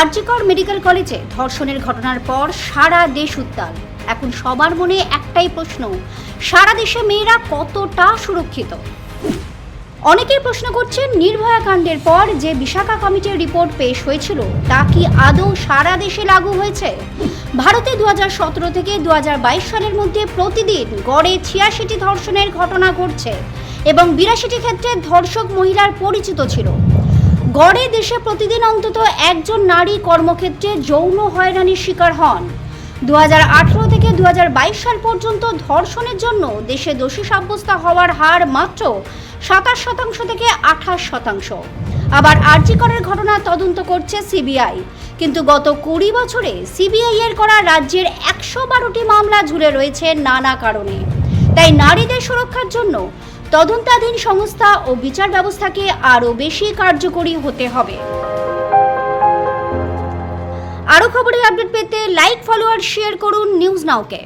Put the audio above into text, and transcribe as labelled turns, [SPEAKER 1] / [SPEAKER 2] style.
[SPEAKER 1] RG Kar medical কলেজে ধর্ষণের ঘটনার পর সারা দেশ উত্তাল। এখন সবার মনে একটাই প্রশ্ন, সারা দেশে মেয়েরা কতটা সুরক্ষিত? অনেকেই প্রশ্ন করছেন, নির্ভয়া কাণ্ডের পর যে বিশাখা কমিটির রিপোর্ট পেশ হয়েছিল তা কি আদৌ সারা দেশে লাগু হয়েছে? ভারতে 2017 থেকে 2022 সালের মধ্যে প্রতিদিন গড়ে 86টি ধর্ষণের ঘটনা ঘটছে এবং 82টি ক্ষেত্রে ধর্ষক মহিলার পরিচিত ছিল। গড়ে দেশে প্রতিদিন অন্তত একজন নারী কর্মক্ষেত্রে যৌন হয়রানির শিকার হন। 2018 থেকে 2022 সাল পর্যন্ত ধর্ষণের জন্য দেশে দোষী সাব্যস্ত হওয়ার হার মাত্র 27% থেকে 28%। আবার আরজিকরের ঘটনা তদন্ত করছে সিবিআই, কিন্তু গত 20 বছরে সিবিআই এর করা রাজ্যের 112টি মামলা ঝুলে রয়েছে নানা কারণে। তাই নারীদের সুরক্ষার জন্য তদন্তাধীন সংস্থা ও বিচার ব্যবস্থাকে আরও বেশি কার্যকরী হতে হবে। আরও খবরের আপডেট পেতে লাইক, ফলো আর শেয়ার করুন নিউজ নাওকে।